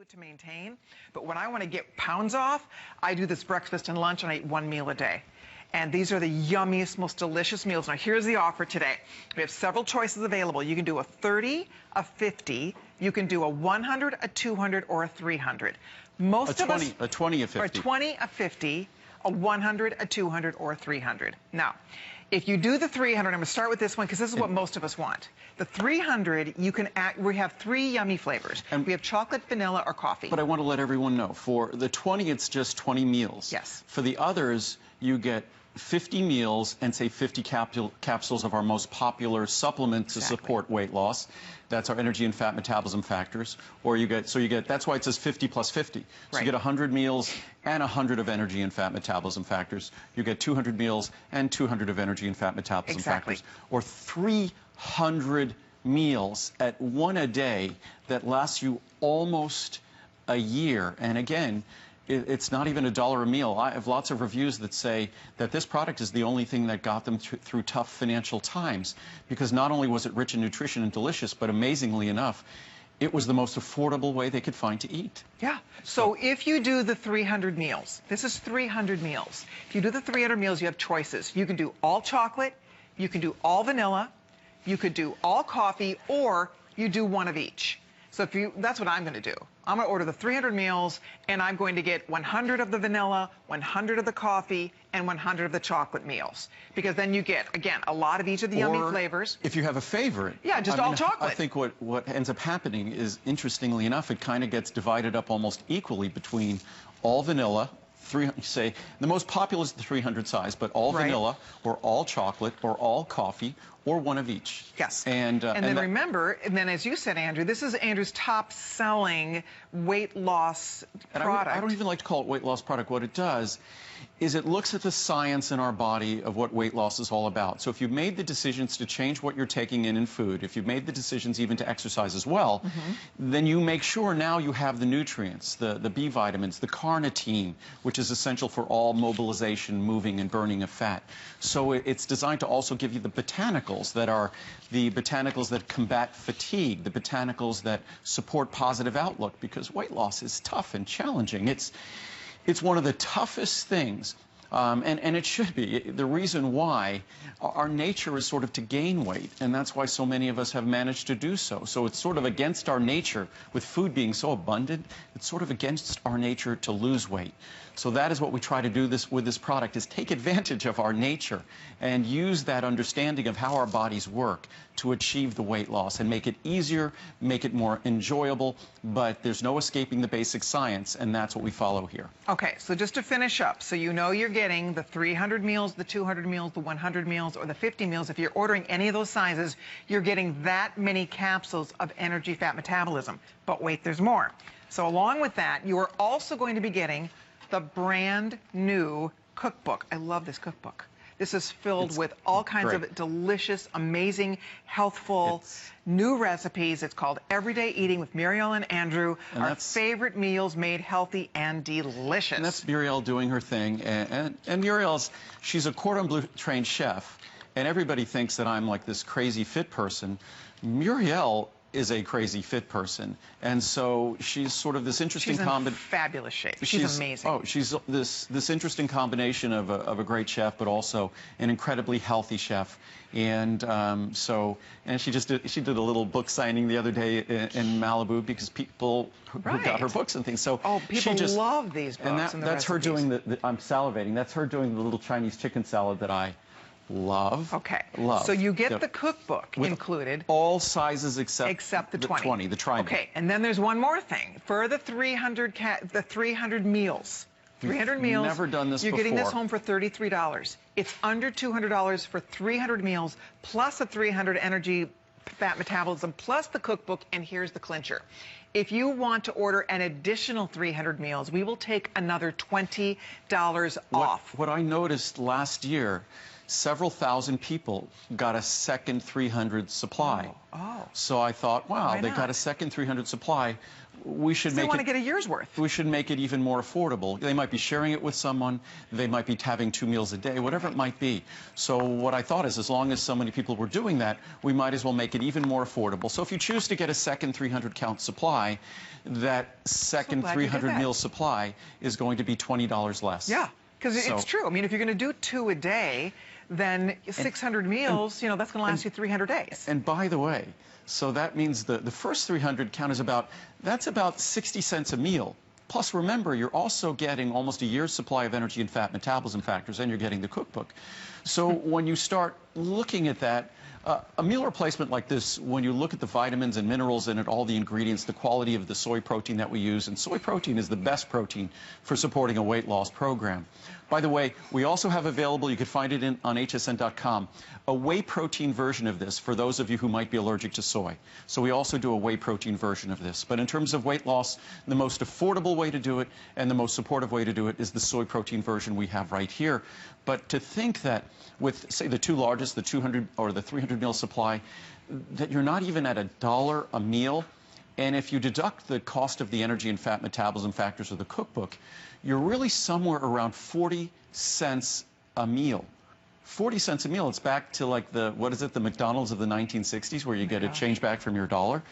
it to maintain, but when I want to get pounds off, I do this breakfast and lunch, and I eat one meal a day. And these are the yummiest, most delicious meals. Now, here's the offer today. We have several choices available. You can do a 30, a 50, you can do a 100, a 200, or a 300. Most of us... A 20, a 50. Or a 20, a 50, a 100, a 200, or a 300. Now, if you do the 300, I'm going to start with this one because this is what most of us want. The 300, we have 3 yummy flavors. And we have chocolate, vanilla, or coffee. But I want to let everyone know, for the 20, it's just 20 meals. Yes. For the others, you get 50 meals and say 50 capsules of our most popular supplement to support weight loss. That's our energy and fat metabolism factors. Or you get, that's why it says 50 plus 50. So you get 100 meals and 100 of energy and fat metabolism factors. You get 200 meals and 200 of energy and fat metabolism factors. Or 300 meals at one a day that lasts you almost a year. And again, it's not even $1 a meal. I have lots of reviews that say that this product is the only thing that got them through tough financial times, because not only was it rich in nutrition and delicious, but amazingly enough, it was the most affordable way they could find to eat. Yeah. So if you do the 300 meals, this is 300 meals. If you do the 300 meals, you have choices. You can do all chocolate, you can do all vanilla, you could do all coffee, or you do one of each. So that's what I'm going to do. I'm going to order the 300 meals, and I'm going to get 100 of the vanilla, 100 of the coffee, and 100 of the chocolate meals. Because then you get, again, a lot of each of the yummy flavors. If you have a favorite. Yeah, just all chocolate. I think what ends up happening is, interestingly enough, it kind of gets divided up almost equally between all vanilla, say the most popular is the 300 size, but all vanilla, or all chocolate, or all coffee, or one of each. Yes. And then remember, and then as you said, Andrew, this is Andrew's top-selling weight loss product. I don't even like to call it weight loss product. What it does is it looks at the science in our body of what weight loss is all about. So if you've made the decisions to change what you're taking in food, if you've made the decisions even to exercise as well, then you make sure now you have the nutrients, the B vitamins, the carnitine, which is essential for all mobilization, moving, and burning of fat. So it's designed to also give you the botanicals that are the botanicals that combat fatigue, the botanicals that support positive outlook, because weight loss is tough and challenging. It's one of the toughest things, and it should be. The reason why our nature is sort of to gain weight, and that's why so many of us have managed to do so. So it's sort of against our nature, with food being so abundant, it's sort of against our nature to lose weight. So that is what we try to do with this product, is take advantage of our nature and use that understanding of how our bodies work to achieve the weight loss and make it easier, make it more enjoyable, but there's no escaping the basic science, and that's what we follow here. Okay, so just to finish up, so you know you're getting the 300 meals, the 200 meals, the 100 meals, or the 50 meals. If you're ordering any of those sizes, you're getting that many capsules of energy fat metabolism. But wait, there's more. So along with that, you are also going to be getting the brand new cookbook. I love this cookbook. This is filled with all kinds of delicious, amazing, healthful, new recipes. It's called Everyday Eating with Muriel and Andrew. And our favorite meals made healthy and delicious. And that's Muriel doing her thing. And Muriel's, she's a cordon bleu trained chef. And everybody thinks that I'm like this crazy fit person. Muriel is a crazy fit person, and so she's sort of this interesting combination. She's in fabulous shape. She's amazing. Oh, she's this interesting combination of a great chef, but also an incredibly healthy chef. And she did a little book signing the other day in Malibu, because people who got her books and things. So people love these books. And that's her doing I'm salivating. That's her doing the little Chinese chicken salad that I love. Okay. Love. So you get the cookbook included. All sizes except the 20. The try. Okay, and then there's one more thing. For the 300 meals. 300 meals. Never done this before. You're getting this home for $33. It's under $200 for 300 meals, plus the 300 energy fat metabolism, plus the cookbook, and here's the clincher. If you want to order an additional 300 meals, we will take another $20 off. What I noticed last year, several thousand people got a second 300 supply. Oh. So I thought, wow, Why they not? got a second 300 supply. We should They make want to it, get a year's worth. we should make it even more affordable. They might be sharing it with someone. They might be having 2 meals a day, whatever it might be. So what I thought is, as long as so many people were doing that, we might as well make it even more affordable. So if you choose to get a second 300 count supply, that second glad you did 300 that. meal supply is going to be $20 less. Yeah, because So- it's true. I mean, if you're going to do 2 a day, then 600 meals, you know, that's going to last you 300 days. And by the way, so that means the first 300 count is that's about 60 cents a meal. Plus, remember, you're also getting almost a year's supply of energy and fat metabolism factors, and you're getting the cookbook. So when you start looking at that, a meal replacement like this, when you look at the vitamins and minerals in it, all the ingredients, the quality of the soy protein that we use, and soy protein is the best protein for supporting a weight loss program. By the way, we also have available, you can find it on hsn.com, a whey protein version of this for those of you who might be allergic to soy. So we also do a whey protein version of this. But in terms of weight loss, the most affordable way to do it and the most supportive way to do it is the soy protein version we have right here. But to think that with, say, the 2 largest, the 200 or the 300 meal supply, that you're not even at $1 a meal, and if you deduct the cost of the energy and fat metabolism factors of the cookbook, you're really somewhere around 40 cents a meal. 40 cents a meal. It's back to like the McDonald's of the 1960s where you get a change back from your dollar.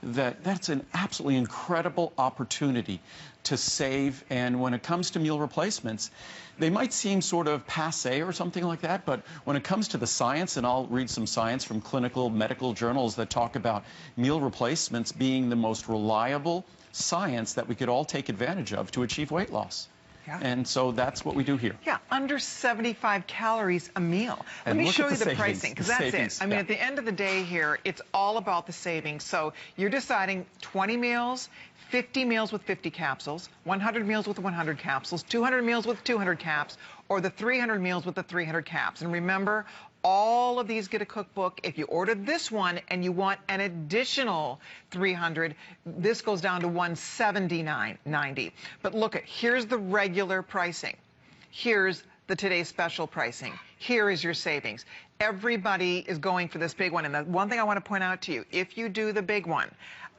That's an absolutely incredible opportunity to save. And when it comes to meal replacements, they might seem sort of passé or something like that, but when it comes to the science, and I'll read some science from clinical medical journals that talk about meal replacements being the most reliable science that we could all take advantage of to achieve weight loss. Yeah. And so that's what we do here. Yeah, under 75 calories a meal. Let And me look show at you the the savings, pricing, because the that's savings, it. I mean, yeah. at the end of the day here, it's all about the savings. So you're deciding 20 meals, 50 meals with 50 capsules, 100 meals with 100 capsules, 200 meals with 200 caps, or the 300 meals with the 300 caps. And remember, all of these get a cookbook. If you order this one and you want an additional 300, this goes down to $179.90. But look, here's the regular pricing. Here's the today's special pricing. Here is your savings. Everybody is going for this big one. And the one thing I want to point out to you, if you do the big one,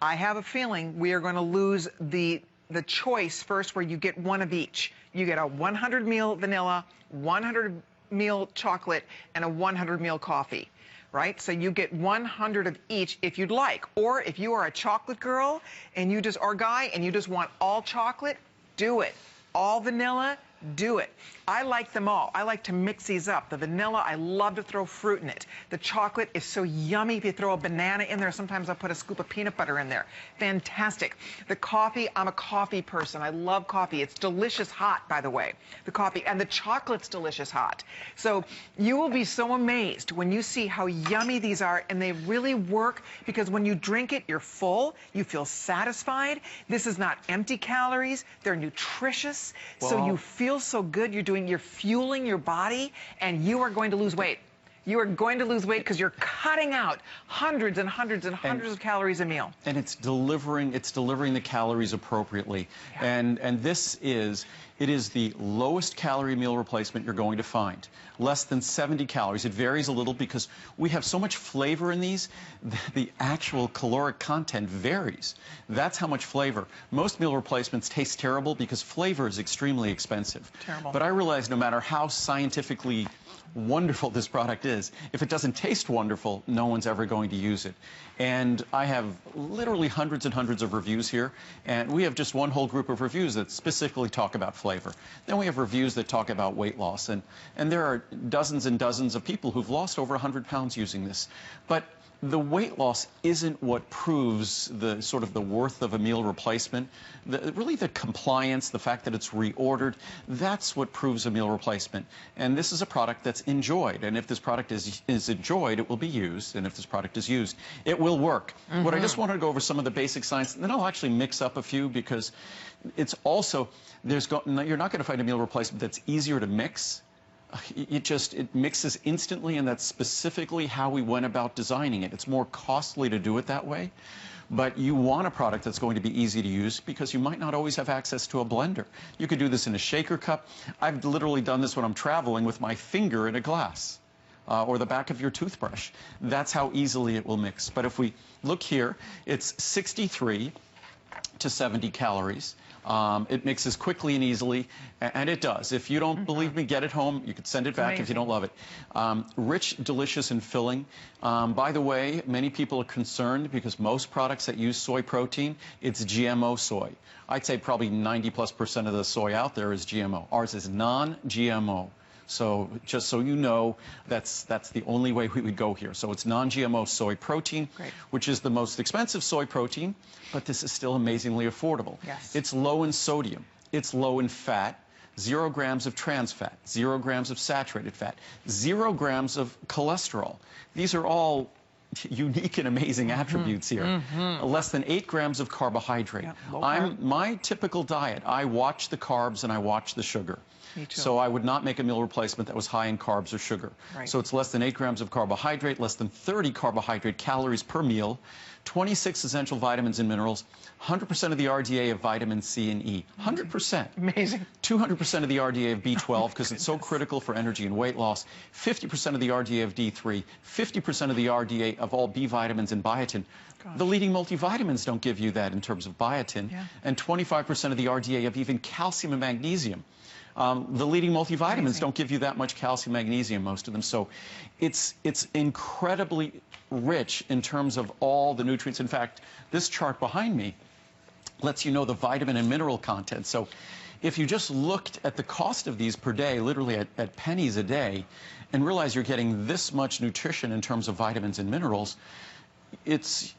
I have a feeling we are going to lose the choice first where you get one of each. You get a 100 meal vanilla, 100 meal chocolate, and a 100 meal coffee, right? So you get 100 of each if you'd like. Or if you are a chocolate girl and or guy and you just want all chocolate, do it. All vanilla, do it. I like them all. I like to mix these up. The vanilla, I love to throw fruit in it. The chocolate is so yummy if you throw a banana in there. Sometimes I'll put a scoop of peanut butter in there. Fantastic. The coffee, I'm a coffee person. I love coffee. It's delicious hot, by the way, the coffee. And the chocolate's delicious hot. So you will be so amazed when you see how yummy these are, and they really work because when you drink it, you're full. You feel satisfied. This is not empty calories. They're nutritious. So you feel so good. You're fueling your body, and you are going to lose weight. You are going to lose weight because you're cutting out hundreds and hundreds and hundreds of calories a meal. And it's delivering the calories appropriately. Yeah. And it is the lowest calorie meal replacement you're going to find. Less than 70 calories. It varies a little because we have so much flavor in these, the actual caloric content varies. That's how much flavor. Most meal replacements taste terrible because flavor is extremely expensive. Terrible. But I realize no matter how scientifically wonderful this product is, if it doesn't taste wonderful, no one's ever going to use it. And I have literally hundreds and hundreds of reviews here, and we have just one whole group of reviews that specifically talk about flavor. Then we have reviews that talk about weight loss, and there are dozens and dozens of people who've lost over 100 pounds using this. But the weight loss isn't what proves the sort of the worth of a meal replacement. Really the compliance, the fact that it's reordered, that's what proves a meal replacement. And this is a product that's enjoyed. And if this product is enjoyed, it will be used. And if this product is used, it will work. What I just wanted to go over some of the basic science, and then I'll actually mix up a few because it's also, you're not going to find a meal replacement that's easier to mix. It mixes instantly, and that's specifically how we went about designing it. It's more costly to do it that way, but you want a product that's going to be easy to use because you might not always have access to a blender. You could do this in a shaker cup. I've literally done this when I'm traveling with my finger in a glass. or the back of your toothbrush. That's how easily it will mix. But if we look here, it's 63 to 70 calories. It mixes quickly and easily, and it does. If you don't believe me, get it home. You could send it back if you don't love it. Rich, delicious, and filling. By the way, many people are concerned because most products that use soy protein, it's GMO soy. I'd say probably 90+% of the soy out there is GMO. Ours is non-GMO. So just so you know, that's the only way we would go here. So it's non-GMO soy protein, which is the most expensive soy protein, but this is still amazingly affordable. Yes. It's low in sodium. It's low in fat. 0 grams of trans fat, 0 grams of saturated fat, 0 grams of cholesterol. These are all unique and amazing attributes here. Less than 8 grams of carbohydrate. My typical diet, I watch the carbs and I watch the sugar. So I would not make a meal replacement that was high in carbs or sugar. So it's less than 8 grams of carbohydrate, less than 30 carbohydrate calories per meal, 26 essential vitamins and minerals, 100% of the RDA of vitamin C and E. 100%. Amazing. 200% of the RDA of B12 because it's so critical for energy and weight loss. 50% of the RDA of D3. 50% of the RDA of all B vitamins and biotin. The leading multivitamins don't give you that in terms of biotin. And 25% of the RDA of even calcium and magnesium. The leading multivitamins don't give you that much calcium, magnesium, most of them. So it's incredibly rich in terms of all the nutrients. In fact, this chart behind me lets you know the vitamin and mineral content. So if you just looked at the cost of these per day, literally at pennies a day, and realize you're getting this much nutrition in terms of vitamins and minerals,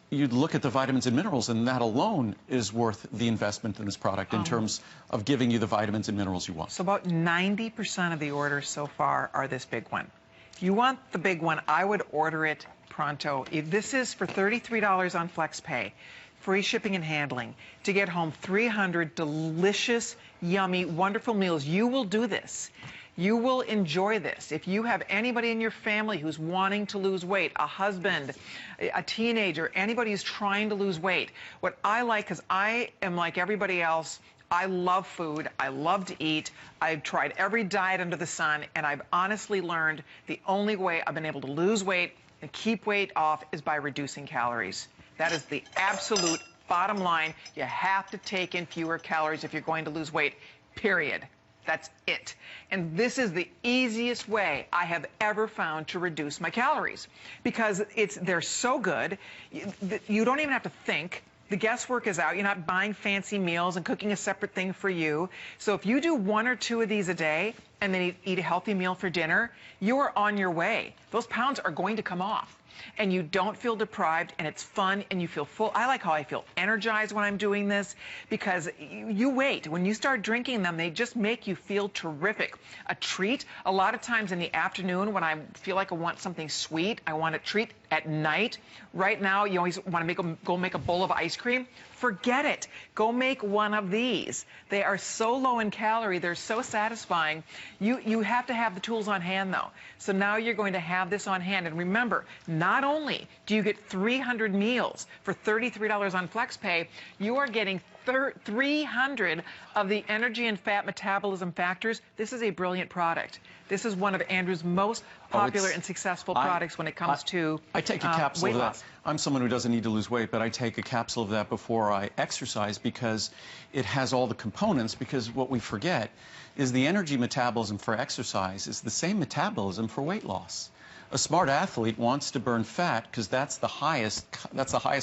you'd look at the vitamins and minerals, and that alone is worth the investment in this product in terms of giving you the vitamins and minerals you want. So about 90% of the orders so far are this big one. If you want the big one, I would order it pronto. This is for $33 on FlexPay. Free shipping and handling to get home 300 delicious, yummy, wonderful meals. You will do this. You will enjoy this. If you have anybody in your family who's wanting to lose weight, a husband, a teenager, anybody who's trying to lose weight, what I like, because I am like everybody else, I love food. I love to eat. I've tried every diet under the sun, and I've honestly learned the only way I've been able to lose weight and keep weight off is by reducing calories. That is the absolute bottom line. You have to take in fewer calories if you're going to lose weight, period. That's it. And this is the easiest way I have ever found to reduce my calories because they're so good. You don't even have to think. The guesswork is out. You're not buying fancy meals and cooking a separate thing for you. So if you do 1 or 2 of these a day and then eat a healthy meal for dinner, you're on your way. Those pounds are going to come off. And you don't feel deprived, and it's fun, and you feel full. I like how I feel energized when I'm doing this because you wait. When you start drinking them, they just make you feel terrific. A treat, a lot of times in the afternoon when I feel like I want something sweet, I want a treat at night. Right now, you always want to go make a bowl of ice cream. Forget it. Go make one of these. They are so low in calorie. They're so satisfying. You have to have the tools on hand, though. So now you're going to have this on hand. And remember, not only do you get 300 meals for $33 on FlexPay, you are getting 300 of the energy and fat metabolism factors. This is a brilliant product. This is one of Andrew's most popular and successful products when it comes to I take a capsule of that. I'm someone who doesn't need to lose weight, but I take a capsule of that before I exercise because it has all the components, because what we forget is the energy metabolism for exercise is the same metabolism for weight loss. A smart athlete wants to burn fat because that's the highest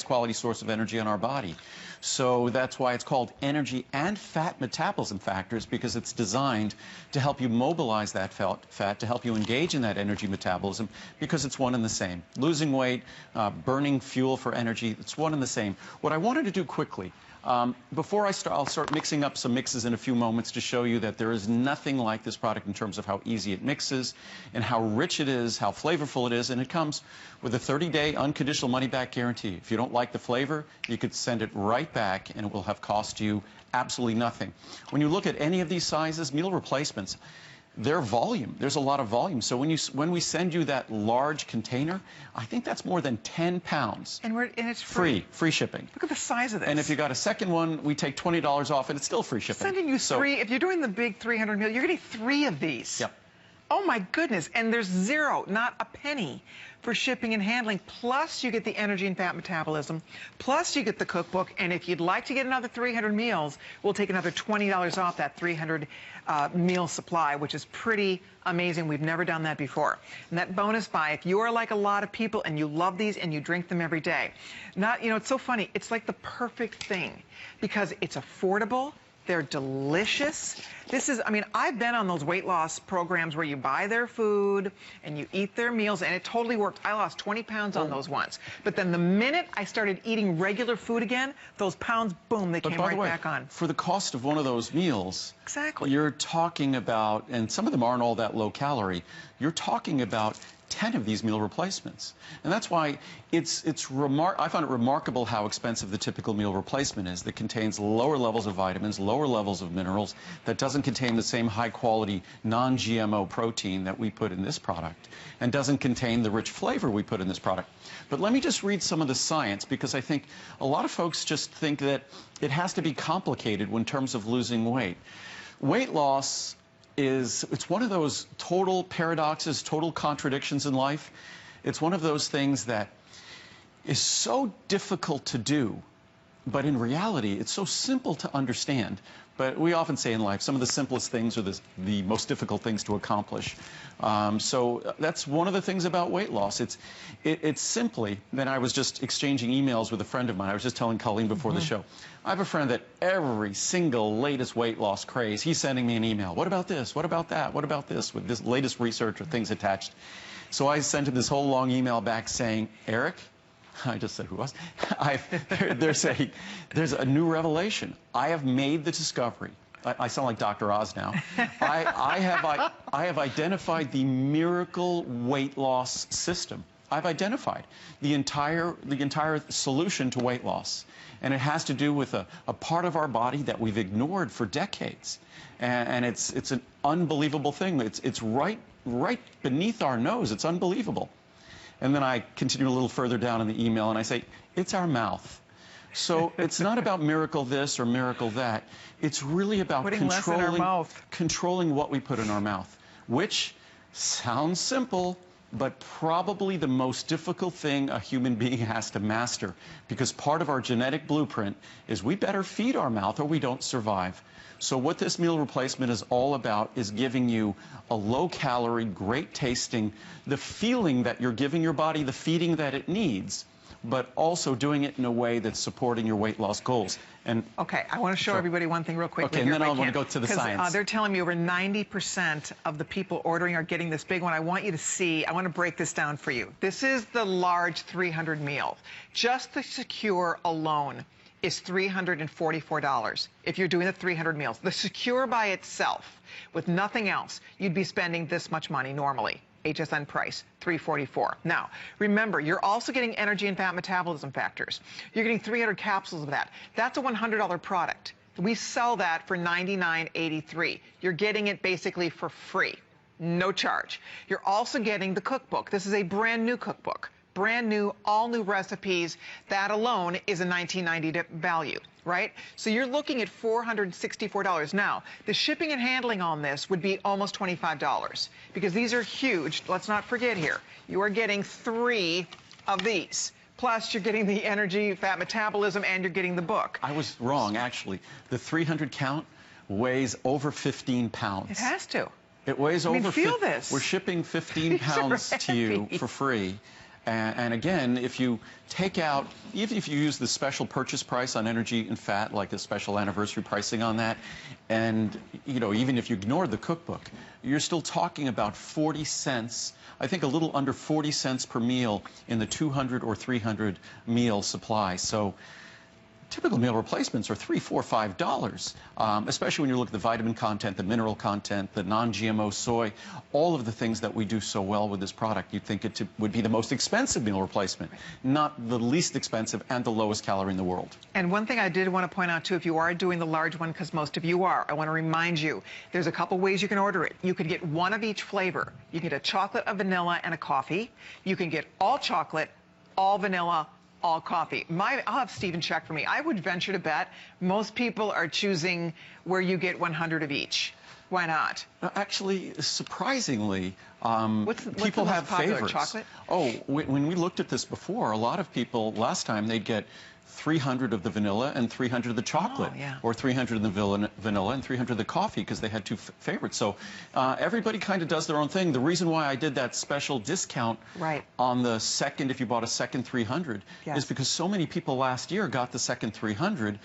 quality source of energy in our body. So that's why it's called energy and fat metabolism factors, because it's designed to help you mobilize that fat, to help you engage in that energy metabolism, because it's one and the same. Losing weight, burning fuel for energy, it's one and the same. What I wanted to do quickly, before I'll start mixing up some mixes in a few moments to show you that there is nothing like this product in terms of how easy it mixes and how rich it is, how flavorful it is, and it comes with a 30-day unconditional money-back guarantee. If you don't like the flavor, you could send it right back and it will have cost you absolutely nothing. When you look at any of these sizes, meal replacements, their volume, there's a lot of volume. So when we send you that large container, I think that's more than 10 pounds. And it's free. Free shipping. Look at the size of this. And if you got a second one, we take $20 off, and it's still free shipping. Sending you 3. If you're doing the big 300 meal, you're getting 3 of these. Yep. Oh my goodness, and there's zero, not a penny for shipping and handling, plus you get the energy and fat metabolism, plus you get the cookbook, and if you'd like to get another 300 meals, we'll take another $20 off that 300 meal supply, which is pretty amazing. We've never done that before. And that bonus buy, if you are like a lot of people and you love these and you drink them every day, it's so funny, it's like the perfect thing because it's affordable. They're delicious. I've been on those weight loss programs where you buy their food and you eat their meals, and it totally worked. I lost 20 pounds on those ones. But then the minute I started eating regular food again, those pounds, boom, they came right back on. For the cost of one of those meals, exactly, you're talking about, and some of them aren't all that low calorie, you're talking about 10 of these meal replacements. And that's why I find it remarkable how expensive the typical meal replacement is that contains lower levels of vitamins, lower levels of minerals, that doesn't contain the same high quality non-GMO protein that we put in this product, and doesn't contain the rich flavor we put in this product. But let me just read some of the science, because I think a lot of folks just think that it has to be complicated in terms of losing weight. Weight loss it's one of those total paradoxes, total contradictions in life. It's one of those things that is so difficult to do, but in reality, it's so simple to understand. But we often say in life, some of the simplest things are the most difficult things to accomplish. So that's one of the things about weight loss. It's simply, then I was just exchanging emails with a friend of mine. I was just telling Colleen before the show. I have a friend that every single latest weight loss craze, he's sending me an email. What about this? What about that? What about this? With this latest research or things attached. So I sent him this whole long email back saying, Eric, I just said who was. There's a new revelation. I have made the discovery. I sound like Dr. Oz now. I have identified the miracle weight loss system. I've identified the entire solution to weight loss. And it has to do with a part of our body that we've ignored for decades. And it's an unbelievable thing. It's right beneath our nose. It's unbelievable. And then I continue a little further down in the email and I say, it's our mouth. So it's not about miracle this or miracle that. It's really about controlling what we put in our mouth, which sounds simple, but probably the most difficult thing a human being has to master, because part of our genetic blueprint is we better feed our mouth or we don't survive. So what this meal replacement is all about is giving you a low-calorie, great-tasting, the feeling that you're giving your body the feeding that it needs, but also doing it in a way that's supporting your weight loss goals. And okay, I want to show everybody one thing real quickly. Okay, and then I want to go to the science. They're telling me over 90% of the people ordering are getting this big one. I want you to see, I want to break this down for you. This is the large 300 meal. Just the Secure alone is $344 if you're doing the 300 meals. The Secure by itself, with nothing else, you'd be spending this much money normally. HSN price, $344. Now, remember, you're also getting energy and fat metabolism factors. You're getting 300 capsules of that. That's a $100 product. We sell that for $99.83. You're getting it basically for free, no charge. You're also getting the cookbook. This is a brand new cookbook. Brand new, all new recipes. That alone is a $19.90 value, right? So you're looking at $464. Now, the shipping and handling on this would be almost $25 because these are huge. Let's not forget here, you are getting 3 of these. Plus, you're getting the energy, fat metabolism, and you're getting the book. I was wrong, actually. The 300 count weighs over 15 pounds. It has to. It weighs over. Feel this. We're shipping 15 pounds to you for free. And again, if you take out, even if you use the special purchase price on energy and fat, like the special anniversary pricing on that, and even if you ignore the cookbook, you're still talking about 40 cents, I think a little under 40 cents per meal in the 200 or 300 meal supply. So typical meal replacements are $3, $4, $5, especially when you look at the vitamin content, the mineral content, the non-GMO soy, all of the things that we do so well with this product. You'd think it would be the most expensive meal replacement, not the least expensive and the lowest calorie in the world. And one thing I did want to point out, too, if you are doing the large one, because most of you are, I want to remind you, there's a couple ways you can order it. You could get one of each flavor. You can get a chocolate, a vanilla, and a coffee. You can get all chocolate, all vanilla, all coffee. I'll have Stephen check for me. I would venture to bet most people are choosing where you get 100 of each. Why not? Actually, surprisingly, what's people the most have popular? favorites. Chocolate? Oh, when we looked at this before, a lot of people last time they'd get 300 of the vanilla and 300 of the chocolate, or 300 of the vanilla and 300 of the coffee, because they had two favorites. So everybody kind of does their own thing. The reason why I did that special discount on the second, if you bought a second 300, is because so many people last year got the second 300.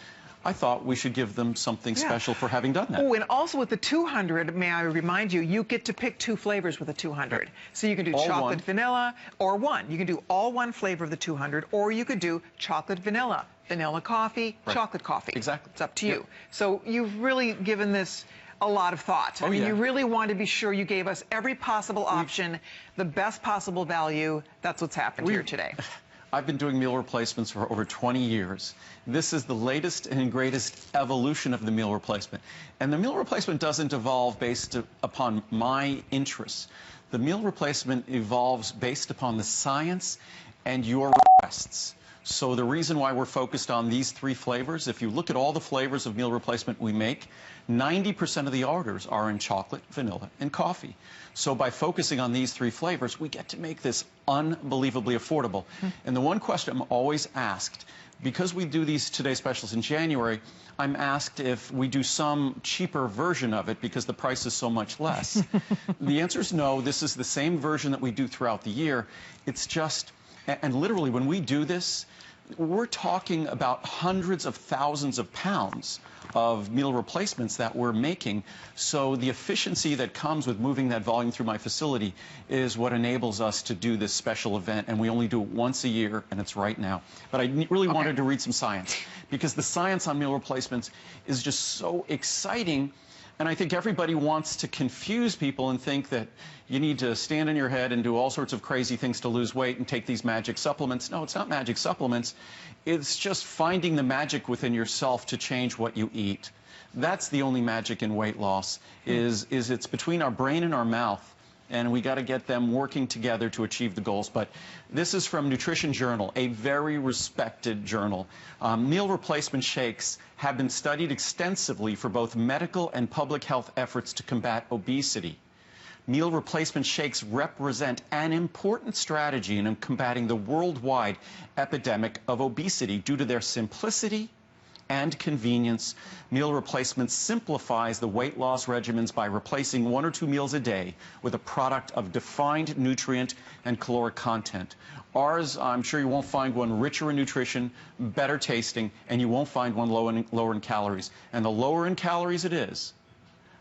I thought we should give them something special for having done that. Oh, and also with the 200, may I remind you, you get to pick 2 flavors with the 200. So you can do all chocolate vanilla or one. You can do all one flavor of the 200, or you could do chocolate vanilla, vanilla coffee, chocolate coffee. Exactly. It's up to you. So you've really given this a lot of thought. I mean, you really want to be sure you gave us every possible option, the best possible value. That's what's happened here today. I've been doing meal replacements for over 20 years. This is the latest and greatest evolution of the meal replacement. And the meal replacement doesn't evolve based upon my interests. The meal replacement evolves based upon the science and your requests. So the reason why we're focused on these 3 flavors, if you look at all the flavors of meal replacement we make, 90% of the orders are in chocolate, vanilla, and coffee. So by focusing on these 3 flavors, we get to make this unbelievably affordable. And the one question I'm always asked, because we do these Today Specials in January, I'm asked if we do some cheaper version of it because the price is so much less. The answer is no. This is the same version that we do throughout the year. It's just, and literally when we do this, we're talking about hundreds of thousands of pounds of meal replacements that we're making. So the efficiency that comes with moving that volume through my facility is what enables us to do this special event. And we only do it once a year, and it's right now. But I really wanted to read some science, because the science on meal replacements is just so exciting. And I think everybody wants to confuse people and think that you need to stand on your head and do all sorts of crazy things to lose weight and take these magic supplements. No, it's not magic supplements. It's just finding the magic within yourself to change what you eat. That's the only magic in weight loss, is it's between our brain and our mouth. And we got to get them working together to achieve the goals. But this is from Nutrition Journal, a very respected journal. Meal replacement shakes have been studied extensively for both medical and public health efforts to combat obesity. Meal replacement shakes represent an important strategy in combating the worldwide epidemic of obesity due to their simplicity and convenience. Meal replacement simplifies the weight loss regimens by replacing 1 or 2 meals a day with a product of defined nutrient and caloric content. Ours, I'm sure you won't find one richer in nutrition, better tasting, and you won't find one lower in calories. And the lower in calories it is,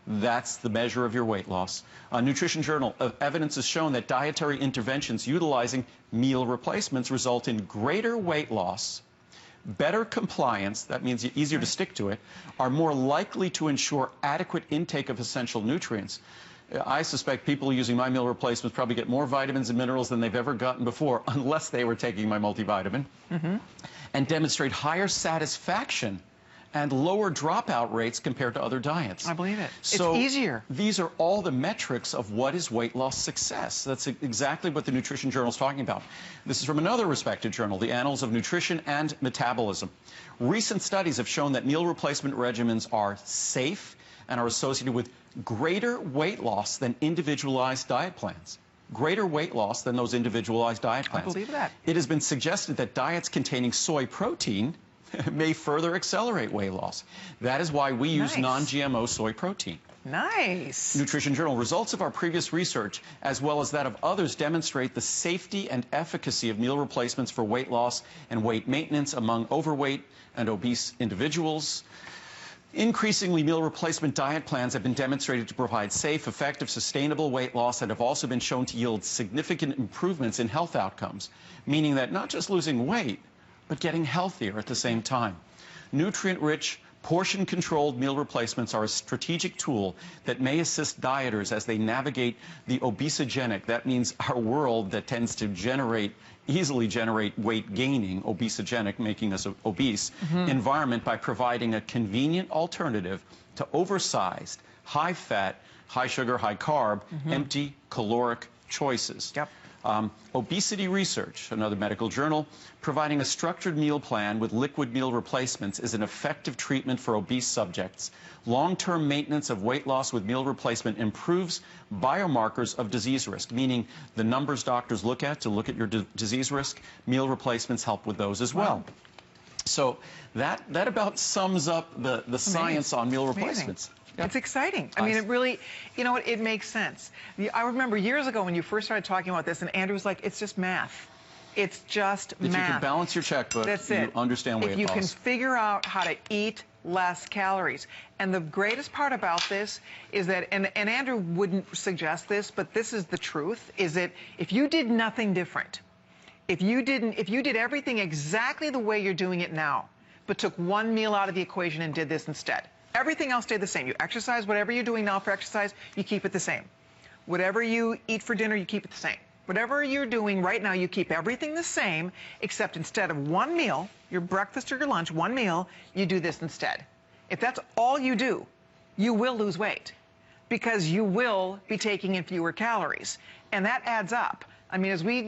that's the measure of your weight loss. Nutrition Journal, evidence has shown that dietary interventions utilizing meal replacements result in greater weight loss, better compliance, that means easier to stick to it, are more likely to ensure adequate intake of essential nutrients. I suspect people using my meal replacements probably get more vitamins and minerals than they've ever gotten before, unless they were taking my multivitamin, and demonstrate higher satisfaction and lower dropout rates compared to other diets. I believe it. So it's easier. These are all the metrics of what is weight loss success. That's exactly what the Nutrition Journal is talking about. This is from another respected journal, the Annals of Nutrition and Metabolism. Recent studies have shown that meal replacement regimens are safe and are associated with greater weight loss than individualized diet plans. Greater weight loss than those individualized diet plans. I believe that. It has been suggested that diets containing soy protein may further accelerate weight loss. That is why we use non-GMO soy protein. Nice. Nutrition Journal, results of our previous research, as well as that of others, demonstrate the safety and efficacy of meal replacements for weight loss and weight maintenance among overweight and obese individuals. Increasingly, meal replacement diet plans have been demonstrated to provide safe, effective, sustainable weight loss and have also been shown to yield significant improvements in health outcomes, meaning that not just losing weight, but getting healthier at the same time. Nutrient-rich, portion-controlled meal replacements are a strategic tool that may assist dieters as they navigate the obesogenic, that means our world that tends to easily generate weight gaining, obesogenic, making us obese, environment by providing a convenient alternative to oversized, high-fat, high-sugar, high-carb, empty caloric choices. Obesity Research, another medical journal, providing a structured meal plan with liquid meal replacements is an effective treatment for obese subjects. Long-term maintenance of weight loss with meal replacement improves biomarkers of disease risk, meaning the numbers doctors look at to look at your disease risk. Meal replacements help with those as well. So that about sums up the science on meal replacements. Yeah. It's exciting. I mean, it really, you know what, it makes sense. I remember years ago when you first started talking about this, and Andrew was like, it's just math. It's just math. If you can balance your checkbook, that's you it. Understand weight loss. If you can figure out how to eat less calories. And the greatest part about this is that, and Andrew wouldn't suggest this, but this is the truth, is that if you did nothing different, if you did everything exactly the way you're doing it now, but took one meal out of the equation and did this instead, everything else stayed the same. You exercise, whatever you're doing now for exercise, you keep it the same. Whatever you eat for dinner, you keep it the same. Whatever you're doing right now, you keep everything the same, except instead of one meal, your breakfast or your lunch, one meal, you do this instead. If that's all you do, you will lose weight because you will be taking in fewer calories. And that adds up. I mean, as we,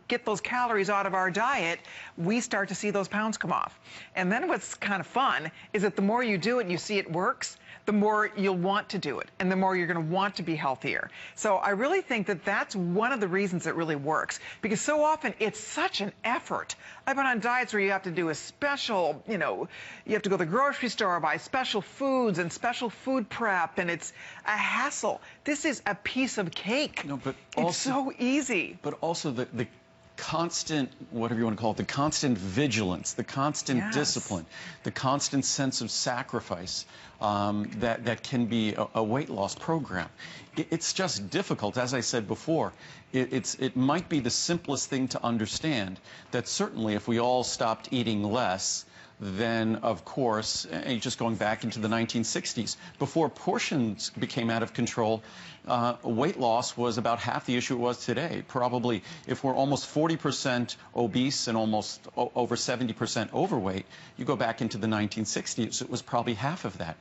get those calories out of our diet, we start to see those pounds come off. And then what's kind of fun is that the more you do it and you see it works, the more you'll want to do it and the more you're going to want to be healthier. So I really think that that's one of the reasons it really works, because so often it's such an effort. I've been on diets where you have to do a special, you have to go to the grocery store, buy special foods and special food prep, and it's a hassle. This is a piece of cake. No, but it's so easy. But also the constant, whatever you want to call it, the constant vigilance, the constant discipline, the constant sense of sacrifice that can be a weight loss program. It's just difficult. As I said before, it might be the simplest thing to understand that certainly if we all stopped eating less, then, of course, just going back into the 1960s, before portions became out of control, weight loss was about half the issue it was today. Probably, if we're almost 40% obese and almost over 70% overweight, you go back into the 1960s, it was probably half of that.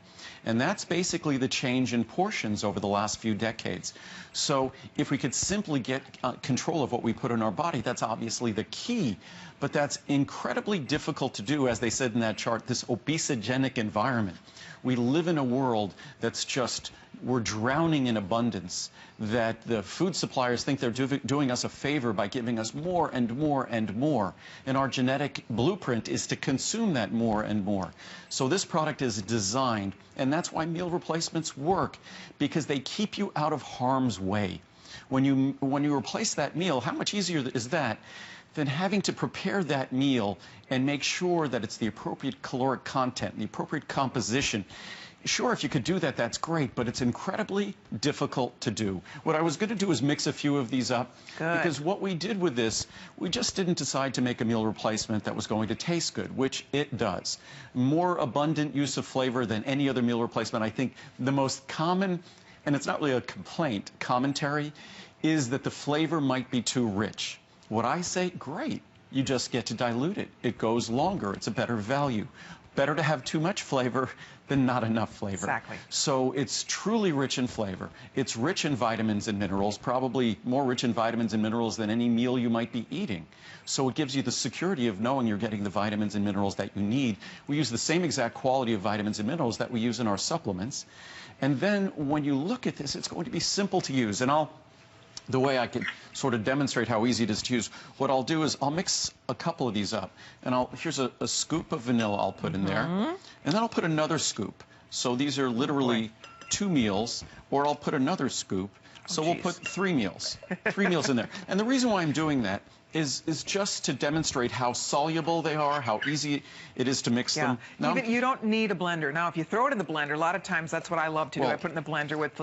And that's basically the change in portions over the last few decades. So if we could simply get control of what we put in our body, that's obviously the key. But that's incredibly difficult to do, as they said in that chart, this obesogenic environment. We live in a world that's just, we're drowning in abundance, that the food suppliers think they're doing us a favor by giving us more and more and more. And our genetic blueprint is to consume that more and more. So this product is designed, and that's why meal replacements work, because they keep you out of harm's way. When you replace that meal, how much easier is that than having to prepare that meal and make sure that it's the appropriate caloric content, the appropriate composition? Sure, if you could do that, that's great, but it's incredibly difficult to do. What I was going to do is mix a few of these up. Good. Because what we did with this, we just didn't decide to make a meal replacement that was going to taste good, which it does. More abundant use of flavor than any other meal replacement. I think the most common, and it's not really a complaint, commentary, is that the flavor might be too rich. What I say, great. You just get to dilute it. It goes longer. It's a better value. Better to have too much flavor than not enough flavor. Exactly. So it's truly rich in flavor. It's rich in vitamins and minerals, probably more rich in vitamins and minerals than any meal you might be eating. So it gives you the security of knowing you're getting the vitamins and minerals that you need. We use the same exact quality of vitamins and minerals that we use in our supplements. And then when you look at this, it's going to be simple to use. And the way I can sort of demonstrate how easy it is to use, what I'll do is I'll mix a couple of these up. And here's a scoop of vanilla I'll put in there. And then I'll put another scoop. So these are literally 2 meals. Or I'll put another scoop. So we'll put 3 meals. 3 meals in there. And the reason why I'm doing that is just to demonstrate how soluble they are, how easy it is to mix them. Now, you don't need a blender. Now, if you throw it in the blender, a lot of times that's what I love to do. I put it in the blender with,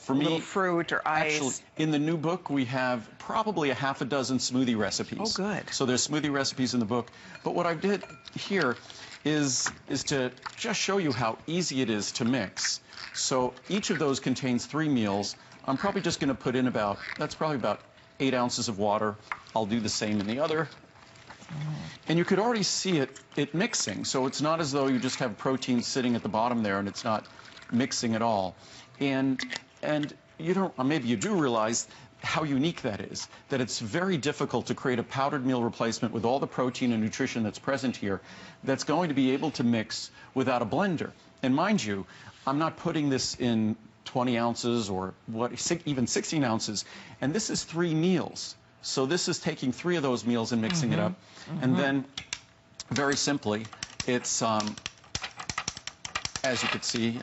for me, little fruit or ice. Actually, in the new book, we have probably a half a dozen smoothie recipes. Oh, good. So there's smoothie recipes in the book. But what I did here is to just show you how easy it is to mix. So each of those contains 3 meals. I'm probably just going to put in that's probably about 8 ounces of water. I'll do the same in the other. And you could already see it mixing. So it's not as though you just have protein sitting at the bottom there and it's not mixing at all. And you don't, maybe you do realize how unique that is, that it's very difficult to create a powdered meal replacement with all the protein and nutrition that's present here that's going to be able to mix without a blender. And mind you, I'm not putting this in 20 ounces or even 16 ounces, and this is 3 meals. So this is taking 3 of those meals and mixing it up. And then, very simply, it's, as you could see,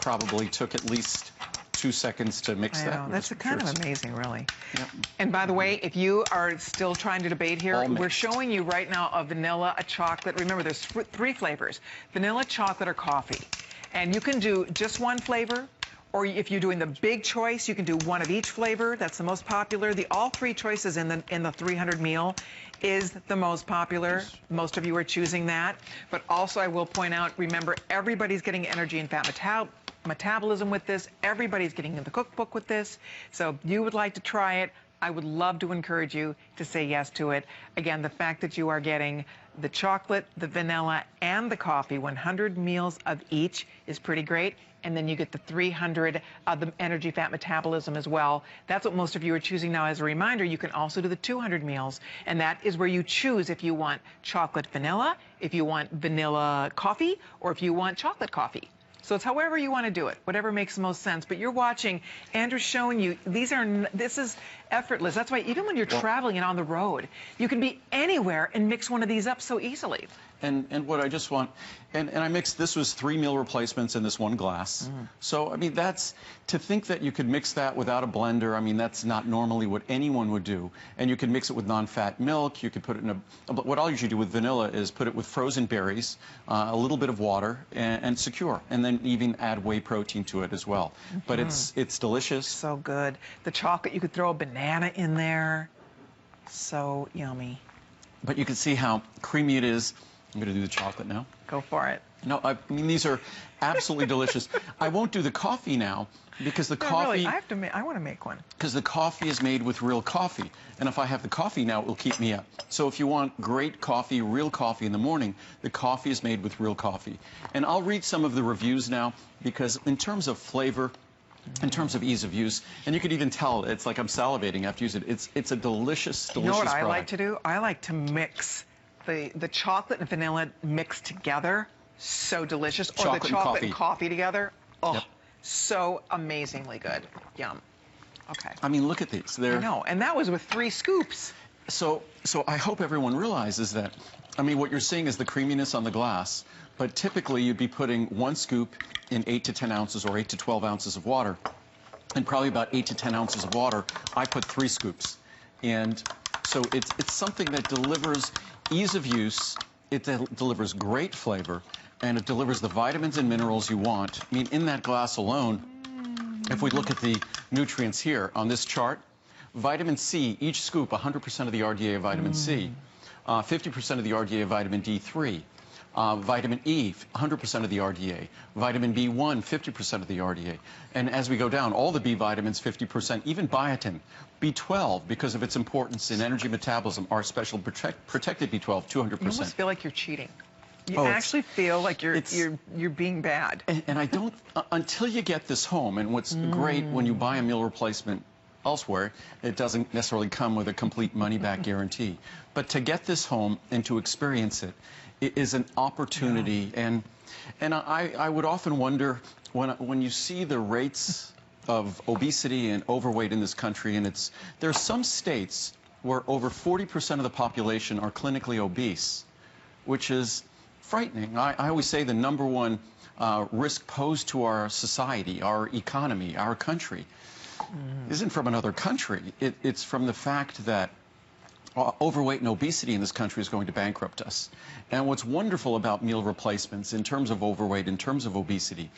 probably took at least 2 seconds to mix that. That's kind of amazing, really. Yep. And by the way, if you are still trying to debate here, we're showing you right now a vanilla, a chocolate. Remember, there's 3 flavors: vanilla, chocolate, or coffee. And you can do just one flavor, or if you're doing the big choice, you can do one of each flavor. That's the most popular. All 3 choices in the 300 meal is the most popular. Most of you are choosing that. But also, I will point out, remember, everybody's getting energy and fat metabolism with this. Everybody's getting in the cookbook with this. So if you would like to try it, I would love to encourage you to say yes to it. Again, the fact that you are getting the chocolate, the vanilla, and the coffee, 100 meals of each, is pretty great. And then you get the 300 of the energy fat metabolism as well. That's what most of you are choosing now. As a reminder, you can also do the 200 meals, and that is where you choose if you want chocolate vanilla, if you want vanilla coffee, or if you want chocolate coffee. So it's however you want to do it, whatever makes the most sense. But you're watching, Andrew's showing you, this is effortless. That's why even when you're traveling and on the road, you can be anywhere and mix one of these up so easily. And what I just want, and I mixed, this was 3 meal replacements in this one glass. So, I mean, that's, to think that you could mix that without a blender, I mean, that's not normally what anyone would do. And you can mix it with non-fat milk, you could put it in what I'll usually do with vanilla is put it with frozen berries, a little bit of water, and secure. And then even add whey protein to it as well. But it's delicious. So good. The chocolate, you could throw a banana in there. So yummy. But you can see how creamy it is. I'm going to do the chocolate now. Go for it. No, I mean, these are absolutely delicious. I won't do the coffee now because the coffee... Really, I want to make one. Because the coffee is made with real coffee. And if I have the coffee now, it will keep me up. So if you want great coffee, real coffee in the morning, the coffee is made with real coffee. And I'll read some of the reviews now because in terms of flavor, in terms of ease of use, and you could even tell, it's like I'm salivating after using it. It's a delicious, delicious product. You know what I like to do? I like to mix the chocolate and vanilla mixed together. So delicious. Or the chocolate and coffee together. Oh, so amazingly good. Yum. Okay. I mean, look at these. I know, and that was with 3 scoops. So I hope everyone realizes that, I mean, what you're seeing is the creaminess on the glass, but typically you'd be putting 1 scoop in 8 to 10 ounces or 8 to 12 ounces of water. And probably about 8 to 10 ounces of water, I put 3 scoops. And so it's something that delivers ease of use, it delivers great flavor, and it delivers the vitamins and minerals you want. I mean, in that glass alone, if we look at the nutrients here on this chart, vitamin C, each scoop, 100% of the RDA of vitamin C, 50% of the RDA of vitamin D3, vitamin E, 100% of the RDA, vitamin B1, 50% of the RDA. And as we go down, all the B vitamins, 50%, even biotin, B12, because of its importance in energy metabolism, our special protected B12, 200%. You almost feel like you're cheating. You actually feel like you're being bad. And I don't, until you get this home, and what's great when you buy a meal replacement elsewhere, it doesn't necessarily come with a complete money-back guarantee. But to get this home and to experience it, it is an opportunity. And I would often wonder, when you see the rates of obesity and overweight in this country, and there are some states where over 40% of the population are clinically obese, which is frightening. I always say the #1 risk posed to our society, our economy, our country, isn't from another country. It's from the fact that overweight and obesity in this country is going to bankrupt us. And what's wonderful about meal replacements in terms of overweight, in terms of obesity,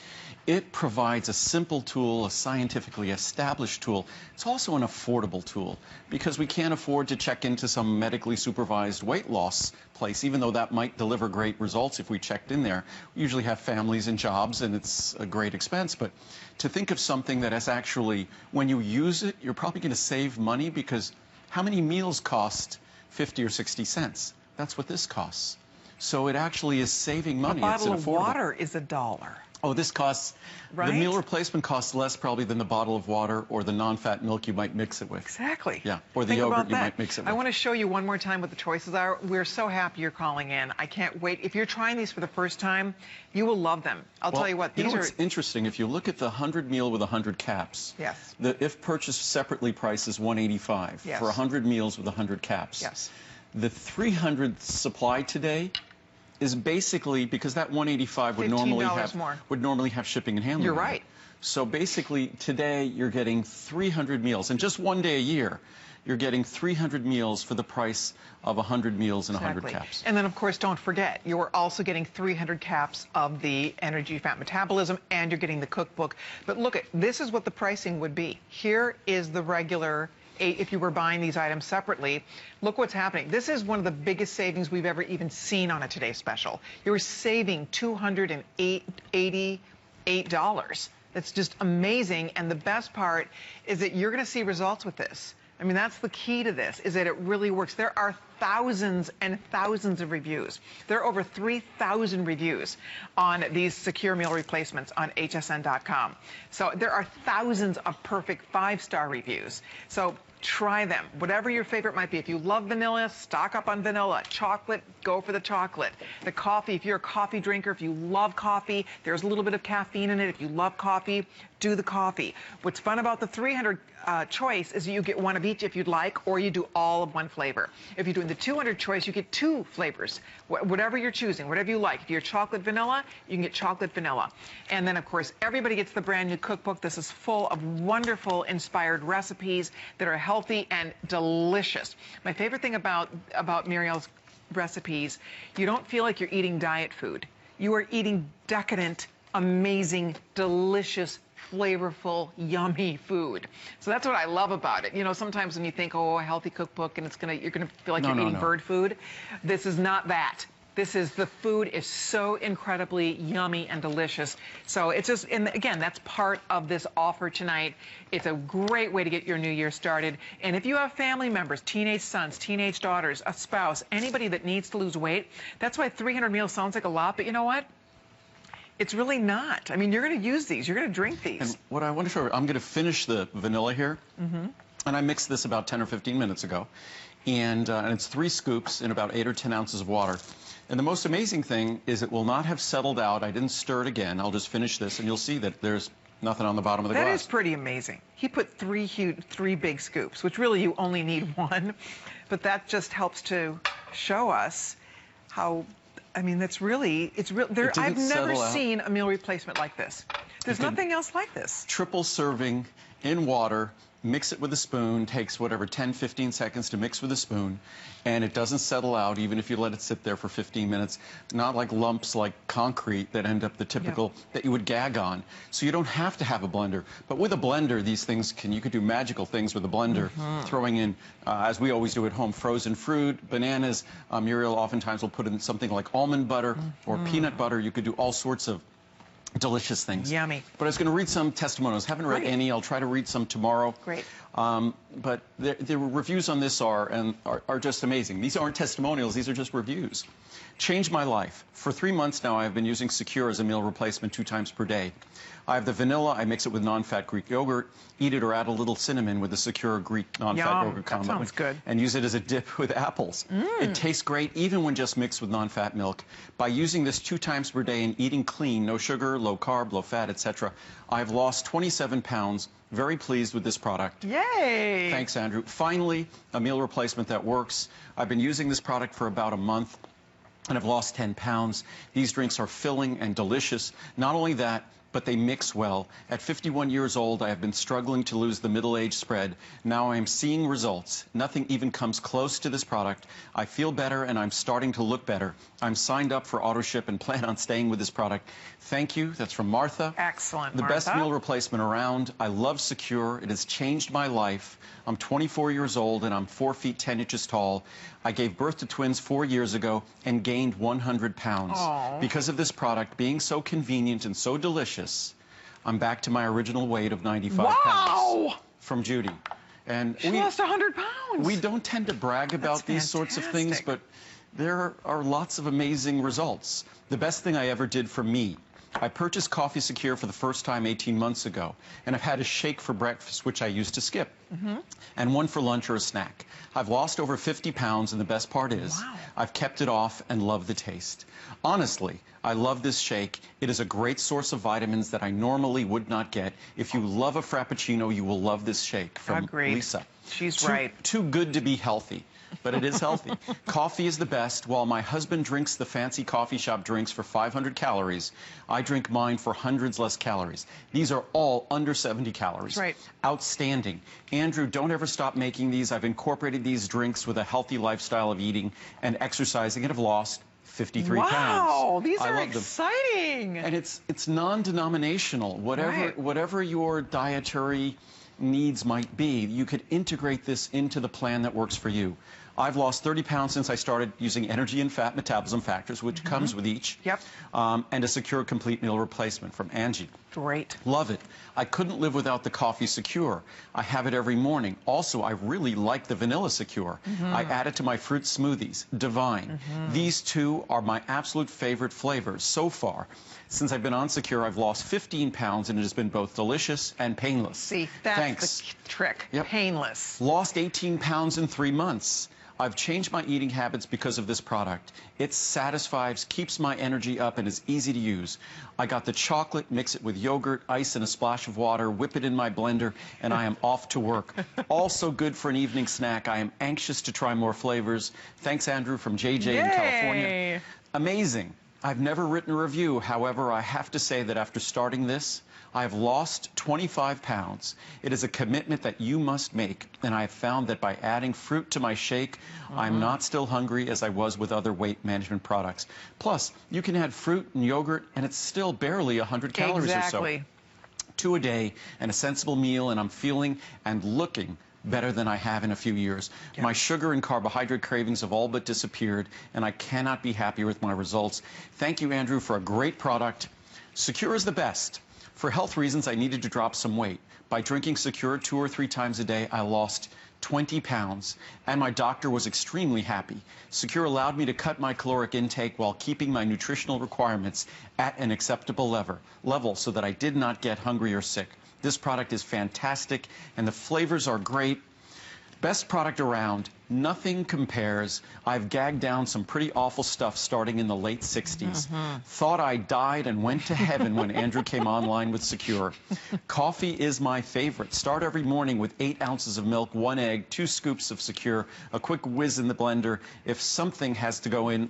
it provides a simple tool, a scientifically established tool. It's also an affordable tool because we can't afford to check into some medically supervised weight loss place, even though that might deliver great results if we checked in there. We usually have families and jobs and it's a great expense, but to think of something that is actually, when you use it, you're probably going to save money because how many meals cost 50 or 60 cents? That's what this costs. So it actually is saving money. A bottle of water is $1. Oh, this costs, Right? the meal replacement costs less probably than the bottle of water or the non-fat milk you might mix it with. Exactly. Yeah, or the Think yogurt about you that. might mix it with. I want to show you one more time what the choices are. We're so happy you're calling in. I can't wait. If you're trying these for the first time, you will love them. I'll tell you what, these are... It's interesting. If you look at the 100 meal with 100 caps, Yes. the if purchased separately price is $185 Yes. for 100 meals with 100 caps. Yes. The 300 supply today is basically, because that $185 would normally have shipping and handling. You're on it. right. So basically today you're getting 300 meals, and just one day a year you're getting 300 meals for the price of 100 meals and 100 caps. And then, of course, don't forget, you're also getting 300 caps of the energy fat metabolism, and you're getting the cookbook. But look, this is what the pricing would be. Here is the regular, if you were buying these items separately. Look what's happening. This is one of the biggest savings we've ever even seen on a Today Special. You're saving $288. That's just amazing. And the best part is that you're going to see results with this. I mean, that's the key to this, is that it really works. There are thousands and thousands of reviews. There are over 3,000 reviews on these secure meal replacements on hsn.com. So there are thousands of perfect 5-star reviews. So try them, whatever your favorite might be. If you love vanilla, stock up on vanilla. Chocolate, go for the chocolate. The coffee, if you're a coffee drinker, if you love coffee, there's a little bit of caffeine in it. If you love coffee, do the coffee. What's fun about the 300 choice is you get one of each if you'd like, or you do all of one flavor. If you're doing the 200 choice, you get 2 flavors, whatever you're choosing, whatever you like. If you're chocolate vanilla, you can get chocolate vanilla. And then, of course, everybody gets the brand new cookbook. This is full of wonderful, inspired recipes that are healthy and delicious. My favorite thing about Muriel's recipes, you don't feel like you're eating diet food. You are eating decadent, amazing, delicious, flavorful, yummy food. So that's what I love about it. You know, sometimes when you think, oh, a healthy cookbook, and you're gonna feel like you're eating bird food. This is not that. This is, the food is so incredibly yummy and delicious. So it's just, and again, that's part of this offer tonight. It's a great way to get your new year started. And if you have family members, teenage sons, teenage daughters, a spouse, anybody that needs to lose weight, that's why 300 meals sounds like a lot, but you know what? It's really not. I mean, you're going to use these. You're going to drink these. And what I want to show you, I'm going to finish the vanilla here. And I mixed this about 10 or 15 minutes ago. And it's 3 scoops in about 8 or 10 ounces of water. And the most amazing thing is it will not have settled out. I didn't stir it again. I'll just finish this, and you'll see that there's nothing on the bottom of the glass. That is pretty amazing. He put 3 big scoops, which really you only need 1. But that just helps to show us how... I mean, that's really, I've never seen a meal replacement like this. There's nothing else like this. Triple serving in water, mix it with a spoon, takes whatever, 10, 15 seconds to mix with a spoon, and it doesn't settle out even if you let it sit there for 15 minutes. Not like lumps like concrete that end up the typical that you would gag on. So you don't have to have a blender. But with a blender, these things you could do magical things with a blender, throwing in, as we always do at home, frozen fruit, bananas. Muriel oftentimes will put in something like almond butter or peanut butter. You could do all sorts of delicious things. Yummy. But I was going to read some testimonials. Haven't read any. I'll try to read some tomorrow. Great. But the reviews on this are just amazing. These aren't testimonials. These are just reviews. Changed my life. For 3 months now, I have been using Secure as a meal replacement 2 times per day. I have the vanilla. I mix it with non-fat Greek yogurt. Eat it or add a little cinnamon with the Secure Greek non-fat yogurt combo. That sounds good. And use it as a dip with apples. It tastes great even when just mixed with non-fat milk. By using this 2 times per day and eating clean, no sugar, low carb, low fat, etc., I've lost 27 pounds. Very pleased with this product. Yay! Thanks, Andrew. Finally, a meal replacement that works. I've been using this product for about a month, and I've lost 10 pounds. These drinks are filling and delicious. Not only that, but they mix well. At 51 years old, I have been struggling to lose the middle-age spread. Now I am seeing results. Nothing even comes close to this product. I feel better, and I'm starting to look better. I'm signed up for AutoShip and plan on staying with this product. Thank you. That's from Martha. Excellent, The best meal replacement around. I love Secure. It has changed my life. I'm 24 years old, and I'm 4 feet 10 inches tall. I gave birth to twins 4 years ago and gained 100 pounds. Aww. Because of this product being so convenient and so delicious, I'm back to my original weight of 95 pounds. From Judy. And she lost 100 pounds. We don't tend to brag about these sorts of things, but there are lots of amazing results. The best thing I ever did for me I purchased Coffee Secure for the first time 18 months ago, and I've had a shake for breakfast, which I used to skip, and one for lunch or a snack. I've lost over 50 pounds, and the best part is I've kept it off and love the taste. Honestly, I love this shake. It is a great source of vitamins that I normally would not get. If you love a Frappuccino, you will love this shake from Lisa. She's right. Too good to be healthy. But it is healthy. Coffee is the best. While my husband drinks the fancy coffee shop drinks for 500 calories, I drink mine for hundreds less calories. These are all under 70 calories. Right. Outstanding. Andrew, don't ever stop making these. I've incorporated these drinks with a healthy lifestyle of eating and exercising and have lost 53 pounds. Wow, these are exciting. And it's non-denominational. Whatever your dietary needs might be, you could integrate this into the plan that works for you. I've lost 30 pounds since I started using energy and fat metabolism factors, which comes with each, and a secure complete meal replacement from Angie. Great. Love it. I couldn't live without the Coffee Secure. I have it every morning. Also, I really like the Vanilla Secure. I add it to my fruit smoothies. Divine. These two are my absolute favorite flavors so far. Since I've been on Secure, I've lost 15 pounds, and it has been both delicious and painless. See, that's the trick. Painless. Lost 18 pounds in 3 months. I've changed my eating habits because of this product. It satisfies, keeps my energy up, and is easy to use. I got the chocolate, mix it with yogurt, ice, and a splash of water, whip it in my blender, and I am off to work. Also good for an evening snack. I am anxious to try more flavors. Thanks, Andrew, from JJ in California. Amazing. I've never written a review. However, I have to say that after starting this, I have lost 25 pounds. It is a commitment that you must make, and I have found that by adding fruit to my shake, I'm not still hungry as I was with other weight management products. Plus, you can add fruit and yogurt, and it's still barely 100 calories or so. 2 a day and a sensible meal, and I'm feeling and looking better than I have in a few years. My sugar and carbohydrate cravings have all but disappeared, and I cannot be happier with my results. Thank you, Andrew, for a great product. Secure is the best. For health reasons, I needed to drop some weight. By drinking Secure 2 or 3 times a day, I lost 20 pounds, and my doctor was extremely happy. Secure allowed me to cut my caloric intake while keeping my nutritional requirements at an acceptable level so that I did not get hungry or sick. This product is fantastic, and the flavors are great. Best product around. Nothing compares. I've gagged down some pretty awful stuff starting in the late 60s. Thought I died and went to heaven when Andrew came online with Secure. Coffee is my favorite. Start every morning with 8 ounces of milk, 1 egg, 2 scoops of Secure, a quick whiz in the blender. If something has to go in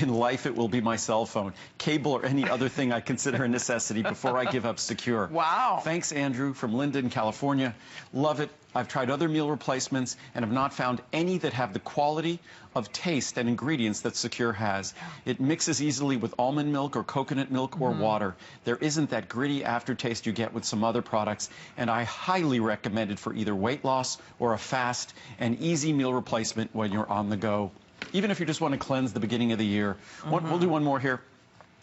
life, it will be my cell phone, cable, or any other thing I consider a necessity before I give up Secure. Wow. Thanks, Andrew, from Linden, California. Love it. I've tried other meal replacements and have not found any that have the quality of taste and ingredients that Secure has. It mixes easily with almond milk or coconut milk or water. There isn't that gritty aftertaste you get with some other products, and I highly recommend it for either weight loss or a fast and easy meal replacement when you're on the go. Even if you just want to cleanse the beginning of the year. We'll do one more here.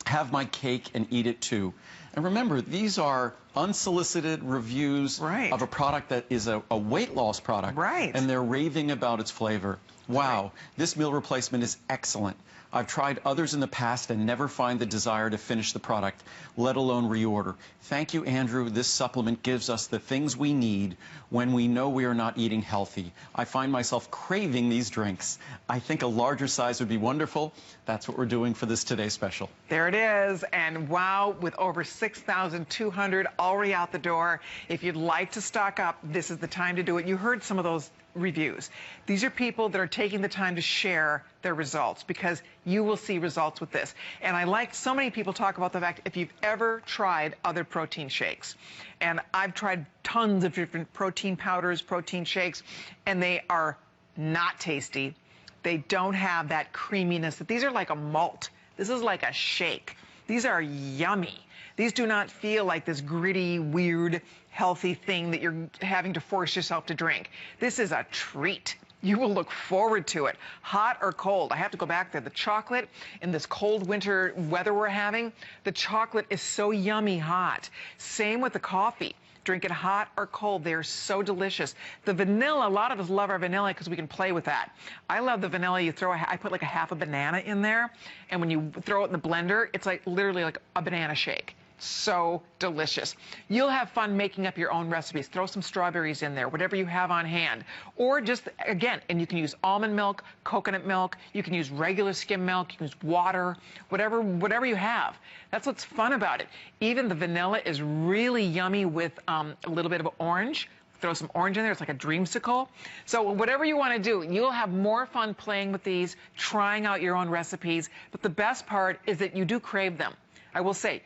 Have my cake and eat it too. And remember, these are unsolicited reviews of a product that is a weight loss product. And they're raving about its flavor. Wow, this meal replacement is excellent. I've tried others in the past and never find the desire to finish the product, let alone reorder. Thank you, Andrew. This supplement gives us the things we need when we know we are not eating healthy. I find myself craving these drinks. I think a larger size would be wonderful. That's what we're doing for this Today Special. There it is. And wow, with over 6,200 already out the door, if you'd like to stock up, this is the time to do it. You heard some of those reviews. These are people that are taking the time to share their results, because you will see results with this. And I like so many people talk about the fact, if you've ever tried other protein shakes, and I've tried tons of different protein powders, protein shakes, and they are not tasty. They don't have that creaminess. These are like a malt. This is like a shake. These are yummy. These do not feel like this gritty, weird, healthy thing that you're having to force yourself to drink. This is a treat. You will look forward to it, hot or cold. I have to go back there. The chocolate in this cold winter weather we're having, the chocolate is so yummy hot. Same with the coffee. Drink it hot or cold. They're so delicious. The vanilla, a lot of us love our vanilla because we can play with that. I love the vanilla. You throw, I put like a half a banana in there, and when you throw it in the blender, it's like literally like a banana shake. so delicious. You'll have fun making up your own recipes. Throw some strawberries in there, whatever you have on hand. Or just, again, and you can use almond milk, coconut milk, you can use regular skim milk, you can use water, whatever you have. That's what's fun about it. Even the vanilla is really yummy with a little bit of orange. Throw some orange in there. It's like a dreamsicle. So whatever you want to do, you'll have more fun playing with these, trying out your own recipes. But the best part is that you do crave them. I will say,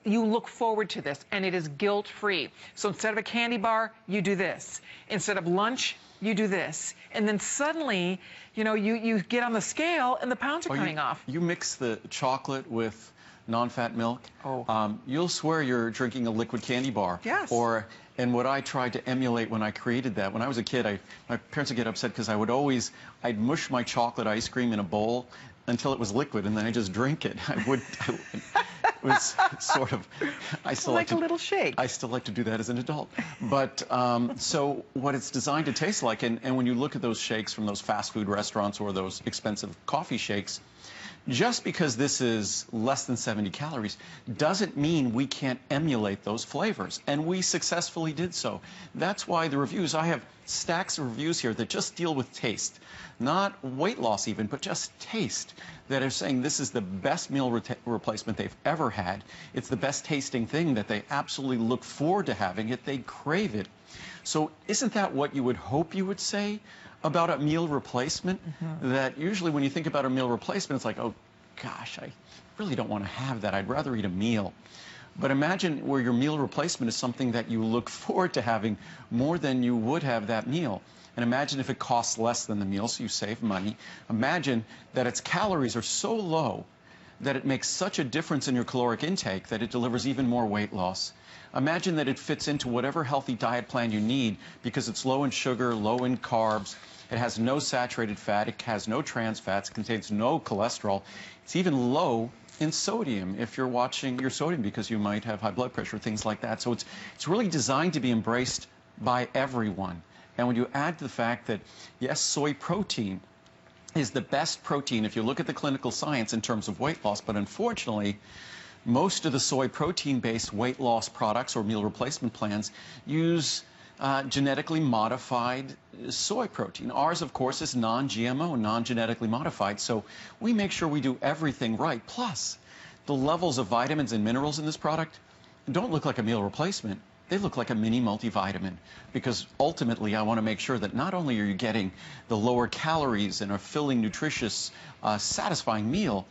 you look forward to this, and it is guilt-free. So instead of a candy bar, you do this. Instead of lunch, you do this. And then suddenly, you know, you get on the scale, and the pounds are coming off. You mix the chocolate with non-fat milk. Oh. You'll swear you're drinking a liquid candy bar. Yes. And what I tried to emulate when I created that, when I was a kid, my parents would get upset because I'd mush my chocolate ice cream in a bowl until it was liquid, and then I just drink it. It was sort of, I still like a little shake. I still like to do that as an adult. But so what it's designed to taste like, and when you look at those shakes from those fast food restaurants or those expensive coffee shakes, just because this is less than 70 calories doesn't mean we can't emulate those flavors. And we successfully did so. That's why the reviews, I have stacks of reviews here that just deal with taste. Not weight loss even, but just taste. That are saying this is the best meal replacement they've ever had. It's the best tasting thing that they absolutely look forward to having it. They crave it. So isn't that what you would hope you would say about a meal replacement? That usually when you think about a meal replacement, it's like, oh gosh, I really don't want to have that. I'd rather eat a meal. But imagine where your meal replacement is something that you look forward to having more than you would have that meal. And imagine if it costs less than the meal, so you save money. Imagine that its calories are so low that it makes such a difference in your caloric intake that it delivers even more weight loss. Imagine that it fits into whatever healthy diet plan you need because it's low in sugar, low in carbs. It has no saturated fat. It has no trans fats. It contains no cholesterol. It's even low in sodium if you're watching your sodium because you might have high blood pressure, things like that. So it's really designed to be embraced by everyone. And when you add to the fact that, yes, soy protein is the best protein if you look at the clinical science in terms of weight loss, but unfortunately, most of the soy protein-based weight loss products or meal replacement plans use genetically modified soy protein. Ours, of course, is non-GMO, non-genetically modified, so we make sure we do everything right. Plus, the levels of vitamins and minerals in this product don't look like a meal replacement. They look like a mini multivitamin because ultimately I want to make sure that not only are you getting the lower calories and a filling, nutritious, satisfying meal,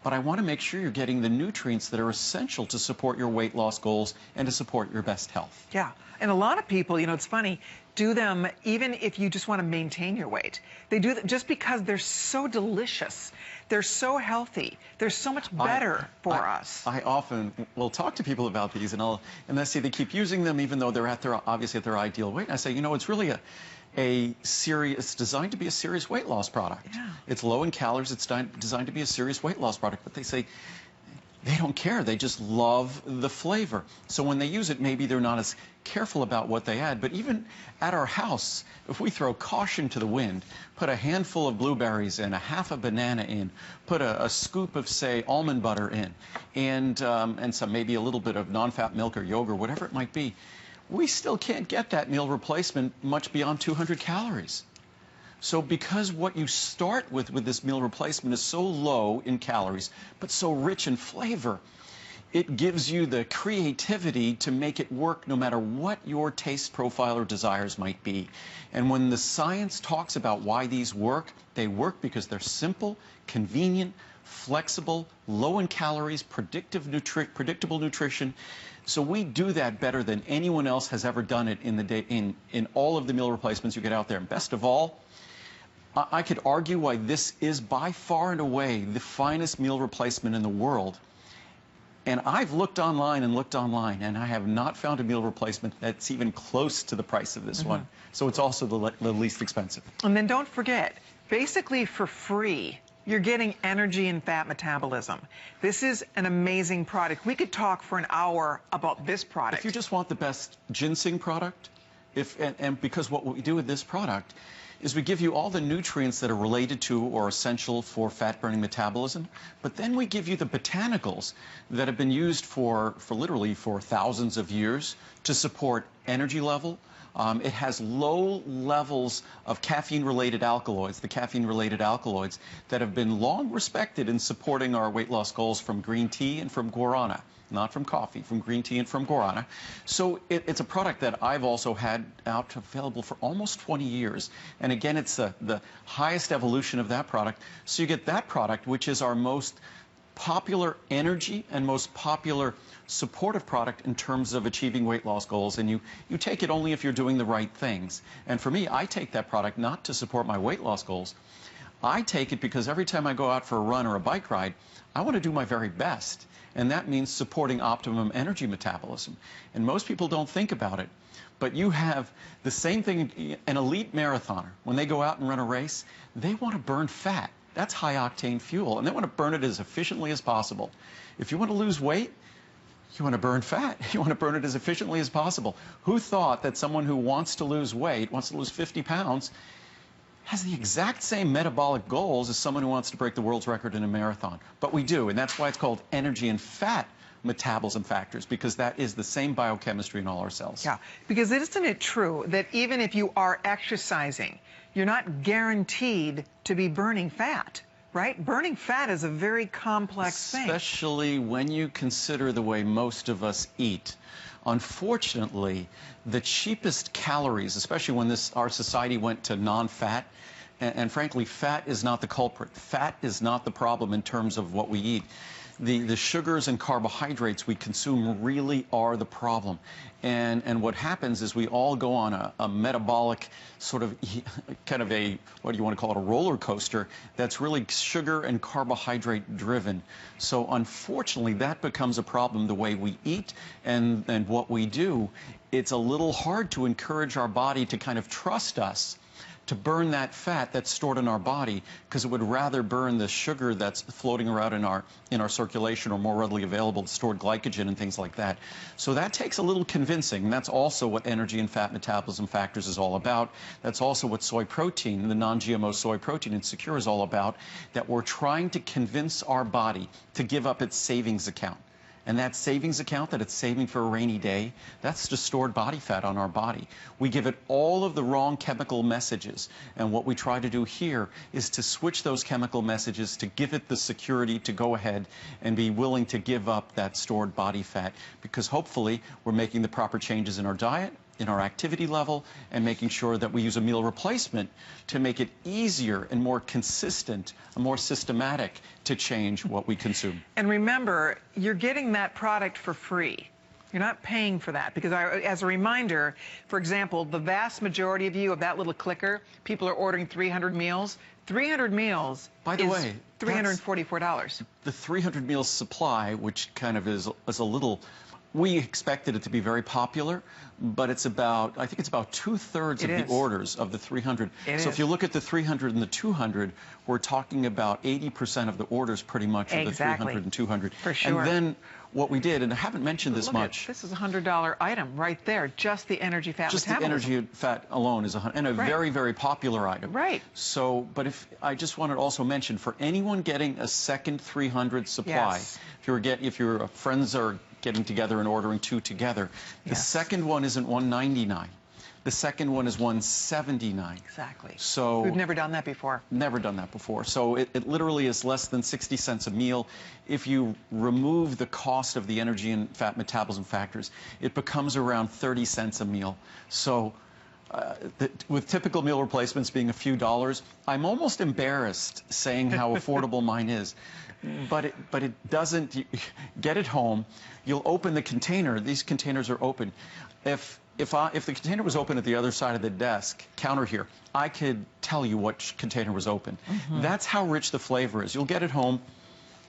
but I want to make sure you're getting the nutrients that are essential to support your weight loss goals and to support your best health. Yeah, and a lot of people, you know, it's funny, do them even if you just want to maintain your weight. They do that just because they're so delicious. They're so healthy. They're so much better for us. I often will talk to people about these, and they say they keep using them even though they're obviously at their ideal weight. And I say, you know, it's really it's designed to be a serious weight loss product. Yeah. It's low in calories. It's designed to be a serious weight loss product. But they say they don't care. They just love the flavor. So when they use it, maybe they're not as careful about what they add. But even at our house, if we throw caution to the wind, put a handful of blueberries in, a half a banana in, put a scoop of, say, almond butter in, and some maybe a little bit of non-fat milk or yogurt, whatever it might be, we still can't get that meal replacement much beyond 200 calories. So because what you start with this meal replacement is so low in calories, but so rich in flavor, it gives you the creativity to make it work no matter what your taste profile or desires might be. And when the science talks about why these work, they work because they're simple, convenient, flexible, low in calories, predictable nutrition. So we do that better than anyone else has ever done it in all of the meal replacements you get out there. And best of all, I could argue why this is by far and away the finest meal replacement in the world. And I've looked online, and I have not found a meal replacement that's even close to the price of this one. So it's also the least expensive. And then don't forget, basically for free, you're getting energy and fat metabolism. This is an amazing product. We could talk for an hour about this product. If you just want the best ginseng product, and because what we do with this product, is we give you all the nutrients that are related to or essential for fat-burning metabolism, but then we give you the botanicals that have been used for literally for thousands of years to support energy level. It has low levels of caffeine-related alkaloids, the caffeine-related alkaloids that have been long respected in supporting our weight loss goals from green tea and from guarana. Not from coffee, from green tea and from guarana. So it's a product that I've also had out available for almost 20 years. And again, it's the highest evolution of that product. So you get that product, which is our most popular energy and most popular supportive product in terms of achieving weight loss goals. And you take it only if you're doing the right things. And for me, I take that product not to support my weight loss goals. I take it because every time I go out for a run or a bike ride, I want to do my very best. And that means supporting optimum energy metabolism. And most people don't think about it. But you have the same thing, an elite marathoner, when they go out and run a race, they want to burn fat. That's high-octane fuel, and they want to burn it as efficiently as possible. If you want to lose weight, you want to burn fat. You want to burn it as efficiently as possible. Who thought that someone who wants to lose weight, wants to lose 50 pounds, has the exact same metabolic goals as someone who wants to break the world's record in a marathon? But we do, and that's why it's called energy and fat metabolism factors, because that is the same biochemistry in all our cells. Yeah, because isn't it true that even if you are exercising, you're not guaranteed to be burning fat, right? Burning fat is a very complex thing. Especially when you consider the way most of us eat. Unfortunately, the cheapest calories, especially when our society went to non-fat, and frankly, fat is not the culprit. Fat is not the problem in terms of what we eat. The sugars and carbohydrates we consume really are the problem. And what happens is we all go on a metabolic sort of kind of a, what do you want to call it, a roller coaster that's really sugar and carbohydrate driven. So unfortunately, that becomes a problem the way we eat and what we do. It's a little hard to encourage our body to kind of trust us to burn that fat that's stored in our body, because it would rather burn the sugar that's floating around in our circulation or more readily available, stored glycogen and things like that. So that takes a little convincing, and that's also what energy and fat metabolism factors is all about. That's also what soy protein, the non-GMO soy protein in Secure is all about, that we're trying to convince our body to give up its savings account. And that savings account that it's saving for a rainy day, that's just stored body fat on our body. We give it all of the wrong chemical messages. And what we try to do here is to switch those chemical messages to give it the security to go ahead and be willing to give up that stored body fat. Because hopefully we're making the proper changes in our diet, in our activity level, and making sure that we use a meal replacement to make it easier and more consistent and more systematic to change what we consume. And remember, you're getting that product for free. You're not paying for that, because as a reminder, for example, the vast majority of you, of that little clicker, people are ordering 300 meals. 300 meals By the way, $344. The 300 meals supply, which kind of is a little... We expected it to be very popular, but it's about, I think it's about 2/3 of the orders of the 300. So if you look at the 300 and the 200, we're talking about 80% of the orders pretty much of the 300 and 200. For sure. And then what we did, and I haven't mentioned this much. This is a $100 item right there, just the energy fat just metabolism. The energy fat alone is a very, very popular item. Right. So, but if I just wanted to also mention, for anyone getting a second 300 supply, if your friends are getting together and ordering two together, the second one isn't $199. The second one is $179. Exactly. So we've never done that before. Never done that before. So it literally is less than 60 cents a meal. If you remove the cost of the energy and fat metabolism factors, it becomes around 30 cents a meal. So with typical meal replacements being a few dollars, I'm almost embarrassed saying how affordable mine is. But it doesn't. Get it home. You'll open the container. These containers are open. If the container was open at the other side of the desk counter here, I could tell you what container was open. That's how rich the flavor is. You'll get it home.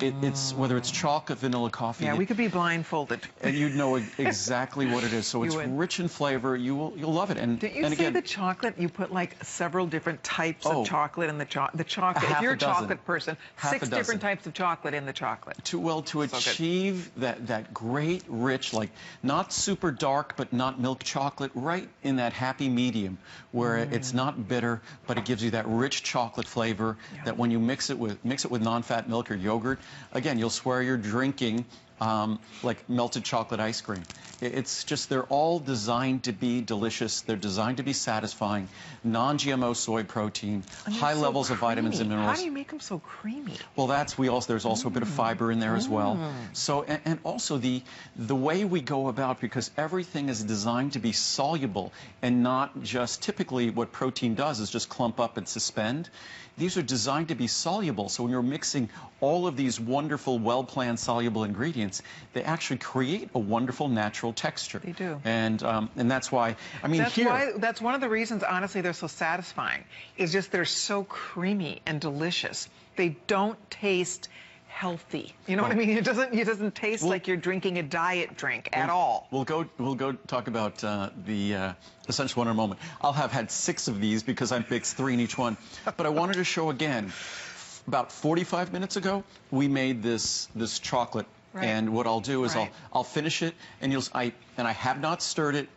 It's whether it's chocolate, vanilla, coffee. Yeah, we could be blindfolded. And you'd know exactly what it is. So it's rich in flavor. You'll love it. And didn't you say again, the chocolate? You put like several different types of chocolate in the chocolate. If you're a dozen. chocolate person, six different types of chocolate in the chocolate. To achieve that great, rich, like not super dark but not milk chocolate, right in that happy medium where it's not bitter, but it gives you that rich chocolate flavor that when you mix it with non-fat milk or yogurt, again, you'll swear you're drinking like melted chocolate ice cream. It's just, they're all designed to be delicious. They're designed to be satisfying. Non-GMO soy protein, high levels of vitamins and minerals. How do you make them so creamy? Well, there's also a bit of fiber in there as well. So, and also the way we go about, because everything is designed to be soluble and not just typically what protein does is just clump up and suspend. These are designed to be soluble. So when you're mixing all of these wonderful, well-planned soluble ingredients, they actually create a wonderful natural texture. They do. And that's why, I mean, that's one of the reasons, honestly, they're so satisfying, is just they're so creamy and delicious. They don't taste healthy. You know what I mean? It doesn't taste like you're drinking a diet drink at all. We'll go talk about the essential one in a moment. I'll have had 6 of these because I mixed 3 in each one. But I wanted to show again, about 45 minutes ago, we made this chocolate. Right. And what I'll do is I'll finish it, and I have not stirred it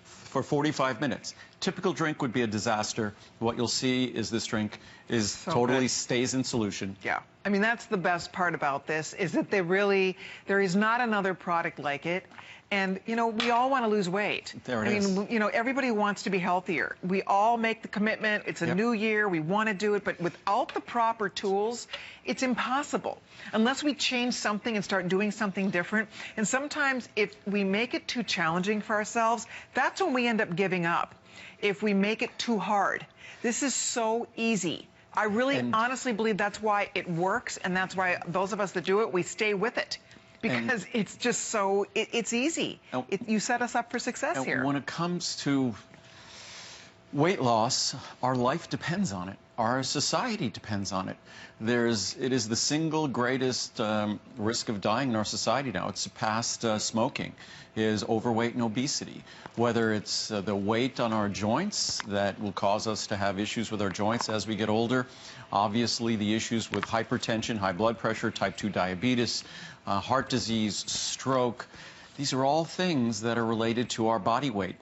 for 45 minutes. Typical drink would be a disaster. What you'll see is this drink is totally stays in solution. Yeah. I mean, that's the best part about this, is that there is not another product like it. And, you know, we all want to lose weight. There it is. I mean, you know, everybody wants to be healthier. We all make the commitment. It's a new year. We want to do it. But without the proper tools, it's impossible. Unless we change something and start doing something different. And sometimes if we make it too challenging for ourselves, that's when we end up giving up. If we make it too hard. This is so easy. I really honestly believe that's why it works, and that's why those of us that do it, we stay with it. Because it's just so, it's easy. You set us up for success here. When it comes to weight loss, our life depends on it. Our society depends on it. It is the single greatest risk of dying in our society now. It's surpassed smoking, is overweight and obesity. Whether it's the weight on our joints that will cause us to have issues with our joints as we get older, obviously the issues with hypertension, high blood pressure, type 2 diabetes, heart disease, stroke. These are all things that are related to our body weight.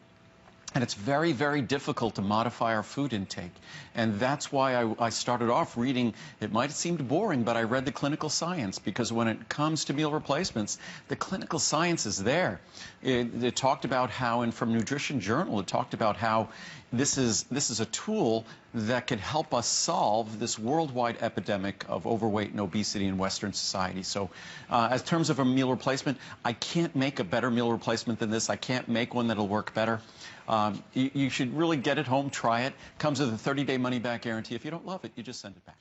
And it's very, very difficult to modify our food intake. And that's why I started off reading, it might have seemed boring, but I read the clinical science, because when it comes to meal replacements, the clinical science is there. It talked about how, and from Nutrition Journal, it talked about how this is a tool that can help us solve this worldwide epidemic of overweight and obesity in Western society. So as terms of a meal replacement, I can't make a better meal replacement than this. I can't make one that'll work better. You should really get it home, try it. Comes with a 30-day money-back guarantee. If you don't love it, you just send it back.